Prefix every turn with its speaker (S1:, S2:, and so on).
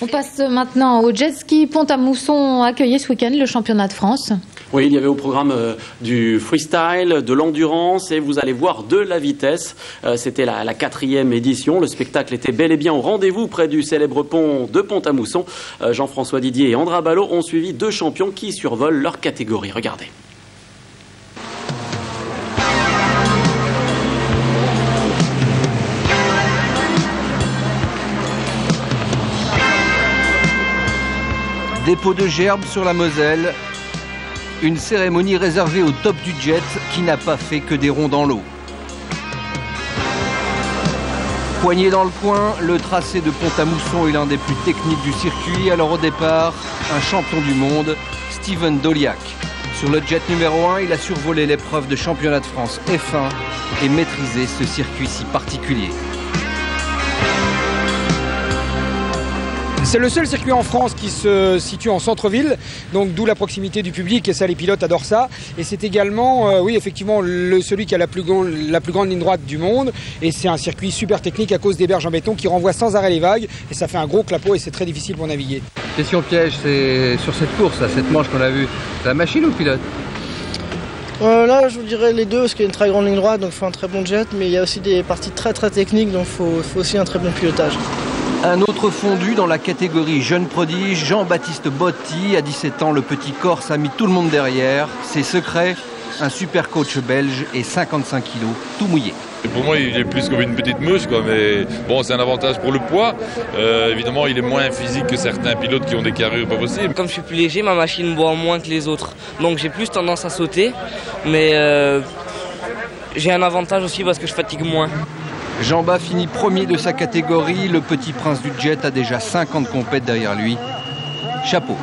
S1: On passe maintenant au jet ski. Pont-à-Mousson accueillait ce week-end le championnat de France.
S2: Oui, il y avait au programme du freestyle, de l'endurance et vous allez voir de la vitesse. C'était la 4e édition. Le spectacle était bel et bien au rendez-vous près du célèbre pont de Pont-à-Mousson. Jean-François Didier et Andra Ballot ont suivi 2 champions qui survolent leur catégorie. Regardez.
S3: Dépôt de gerbes sur la Moselle, une cérémonie réservée au top du jet qui n'a pas fait que des ronds dans l'eau. Poigné dans le coin, le tracé de Pont-à-Mousson est l'un des plus techniques du circuit. Alors au départ, un champion du monde, Steven Doliak. Sur le jet numéro 1, il a survolé l'épreuve de championnat de France F1 et maîtrisé ce circuit si particulier.
S4: C'est le seul circuit en France qui se situe en centre-ville, donc d'où la proximité du public, et ça les pilotes adorent ça. Et c'est également, oui effectivement, celui qui a la plus grande ligne droite du monde. Et c'est un circuit super technique à cause des berges en béton qui renvoient sans arrêt les vagues. Et ça fait un gros clapot et c'est très difficile pour naviguer.
S3: Question piège, c'est sur cette course, là, cette manche qu'on a vue, la machine ou le pilote?
S5: Là, je vous dirais les deux, parce qu'il y a une très grande ligne droite, donc il faut un très bon jet, mais il y a aussi des parties très techniques, donc il faut aussi un très bon pilotage.
S3: Un autre fondu dans la catégorie jeune prodige, Jean-Baptiste Botti. À 17 ans, le petit Corse a mis tout le monde derrière. Ses secrets, un super coach belge et 55 kilos, tout mouillé.
S6: Pour moi, il est plus comme une petite mouche, quoi, mais bon, c'est un avantage pour le poids. Évidemment, il est moins physique que certains pilotes qui ont des carrures pas possibles.
S7: Comme je suis plus léger, ma machine boit moins que les autres. Donc j'ai plus tendance à sauter, mais j'ai un avantage aussi parce que je fatigue moins.
S3: Jean-Bas finit premier de sa catégorie. Le petit prince du jet a déjà 50 compètes derrière lui. Chapeau.